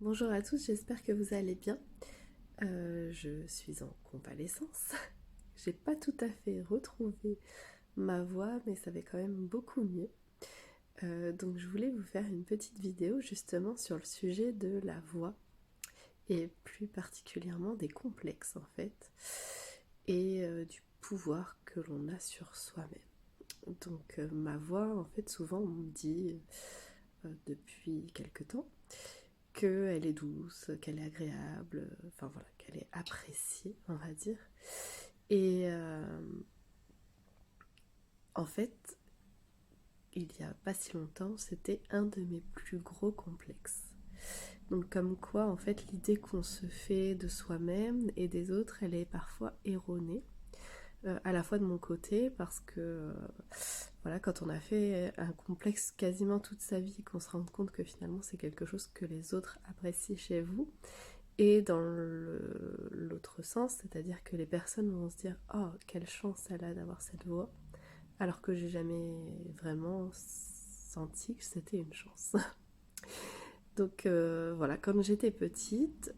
Bonjour à tous, j'espère que vous allez bien. Je suis en convalescence. J'ai pas tout à fait retrouvé ma voix, mais ça va quand même beaucoup mieux. Donc je voulais vous faire une petite vidéo justement sur le sujet de la voix et plus particulièrement des complexes en fait et du pouvoir que l'on a sur soi-même. Donc ma voix, en fait, souvent on me dit depuis quelque temps qu'elle est douce, qu'elle est agréable, enfin voilà, qu'elle est appréciée, on va dire. Et en fait, il y a pas si longtemps, c'était un de mes plus gros complexes. Donc comme quoi, en fait, l'idée qu'on se fait de soi-même et des autres, elle est parfois erronée. À la fois de mon côté, parce que voilà, quand on a fait un complexe quasiment toute sa vie, qu'on se rend compte que finalement c'est quelque chose que les autres apprécient chez vous, et dans l'autre sens, c'est-à-dire que les personnes vont se dire oh, quelle chance elle a d'avoir cette voix, alors que j'ai jamais vraiment senti que c'était une chance. Donc voilà, comme j'étais petite,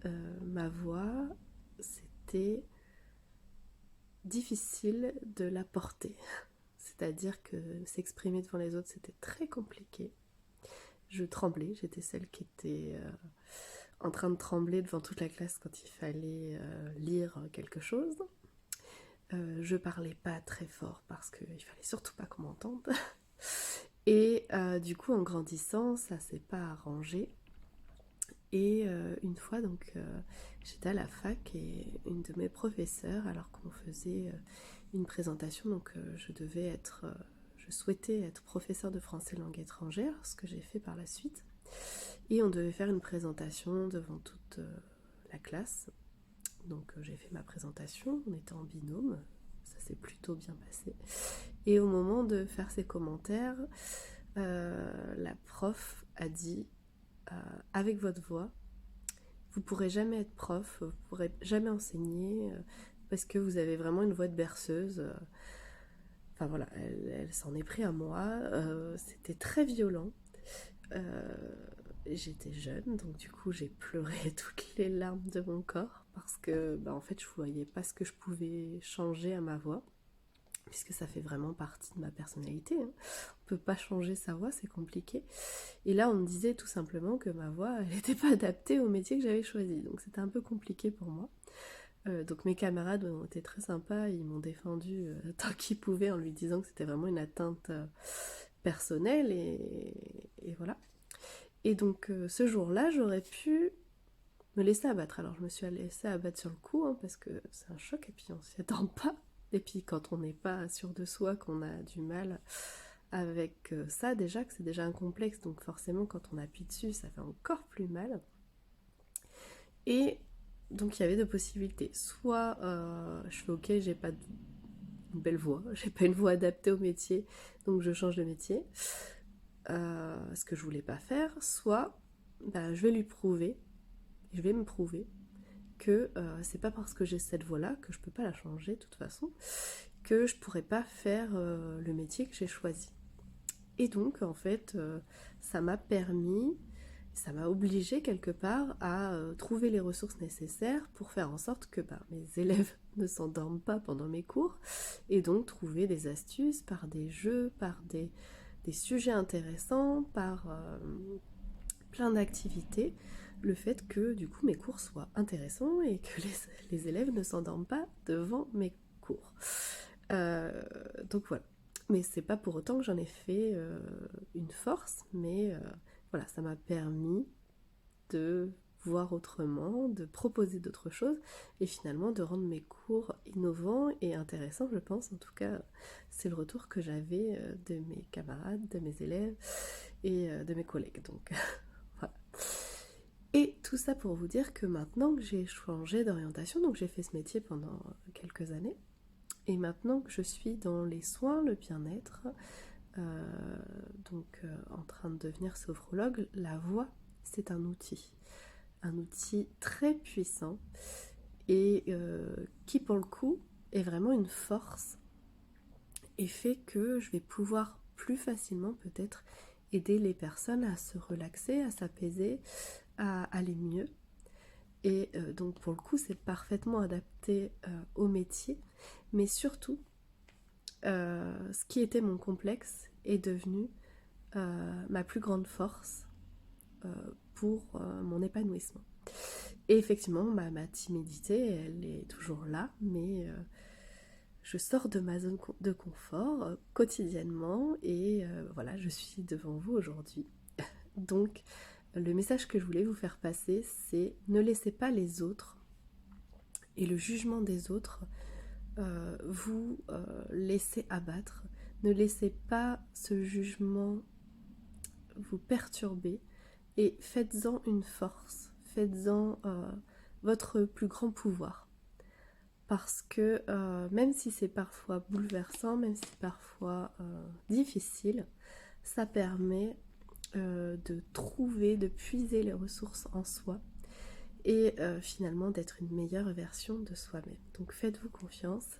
ma voix, c'était difficile de la porter. C'est-à-dire que s'exprimer devant les autres, c'était très compliqué. Je tremblais, j'étais celle qui était en train de trembler devant toute la classe quand il fallait lire quelque chose. Je parlais pas très fort parce qu'il fallait surtout pas qu'on m'entende. Et du coup, en grandissant, ça s'est pas arrangé. Et une fois, donc, j'étais à la fac et une de mes professeurs, alors qu'on faisait une présentation, donc je souhaitais être professeur de français langue étrangère, ce que j'ai fait par la suite. Et on devait faire une présentation devant toute la classe. Donc j'ai fait ma présentation, on était en binôme, ça s'est plutôt bien passé. Et au moment de faire ses commentaires, la prof a dit avec votre voix, vous pourrez jamais être prof, vous pourrez jamais enseigner parce que vous avez vraiment une voix de berceuse. Enfin voilà, elle s'en est pris à moi. C'était très violent. Euh, J'étais jeune, donc du coup j'ai pleuré toutes les larmes de mon corps parce que en fait je voyais pas ce que je pouvais changer à ma voix, puisque ça fait vraiment partie de ma personnalité, hein. On peut pas changer sa voix, c'est compliqué. Et là on me disait tout simplement que ma voix elle n'était pas adaptée au métier que j'avais choisi, donc c'était un peu compliqué pour moi. Donc mes camarades ont été très sympas, ils m'ont défendu tant qu'ils pouvaient en lui disant que c'était vraiment une atteinte personnelle et voilà. Et donc ce jour-là, j'aurais pu me laisser abattre. Alors je me suis laissée abattre sur le coup, hein, parce que c'est un choc et puis on s'y attend pas. Et puis quand on n'est pas sûr de soi, qu'on a du mal avec ça déjà, que c'est déjà un complexe, donc forcément quand on appuie dessus, ça fait encore plus mal. Et donc il y avait deux possibilités. Soit je fais ok, j'ai pas une belle voix, j'ai pas une voix adaptée au métier, donc je change de métier, ce que je voulais pas faire. Soit je vais lui prouver, je vais me prouver que c'est pas parce que j'ai cette voix-là, que je peux pas la changer de toute façon, que je pourrais pas faire le métier que j'ai choisi. Et donc en fait, ça m'a permis, ça m'a obligée quelque part à trouver les ressources nécessaires pour faire en sorte que mes élèves ne s'endorment pas pendant mes cours, et donc trouver des astuces par des jeux, par des sujets intéressants, par plein d'activités, le fait que du coup mes cours soient intéressants et que les élèves ne s'endorment pas devant mes cours. Donc voilà. Mais c'est pas pour autant que j'en ai fait une force, mais voilà, ça m'a permis de voir autrement, de proposer d'autres choses et finalement de rendre mes cours innovants et intéressants, je pense. En tout cas, c'est le retour que j'avais de mes camarades, de mes élèves et de mes collègues. Donc voilà. Et tout ça pour vous dire que maintenant que j'ai changé d'orientation, donc j'ai fait ce métier pendant quelques années, et maintenant que je suis dans les soins, le bien-être, en train de devenir sophrologue, la voix, c'est un outil très puissant et qui pour le coup est vraiment une force et fait que je vais pouvoir plus facilement peut-être aider les personnes à se relaxer, à s'apaiser, à aller mieux. Et donc pour le coup, c'est parfaitement adapté au métier. Mais surtout, ce qui était mon complexe est devenu ma plus grande force pour mon épanouissement. Et effectivement, ma timidité, elle est toujours là, mais je sors de ma zone de confort quotidiennement et voilà, je suis devant vous aujourd'hui. Donc, le message que je voulais vous faire passer, c'est ne laissez pas les autres et le jugement des autres vous laisser abattre. Ne laissez pas ce jugement vous perturber et faites-en une force, faites-en votre plus grand pouvoir. Parce que même si c'est parfois bouleversant, même si c'est parfois difficile, ça permet de trouver, de puiser les ressources en soi et finalement d'être une meilleure version de soi-même. Donc faites-vous confiance,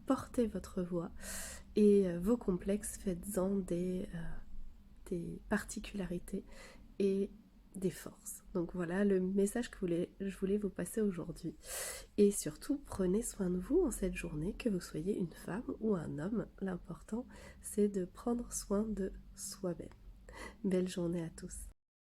portez votre voix et vos complexes, faites-en des particularités et des forces. Donc voilà le message que je voulais vous passer aujourd'hui. Et surtout, prenez soin de vous en cette journée, que vous soyez une femme ou un homme. L'important, c'est de prendre soin de soi-même. Belle journée à tous.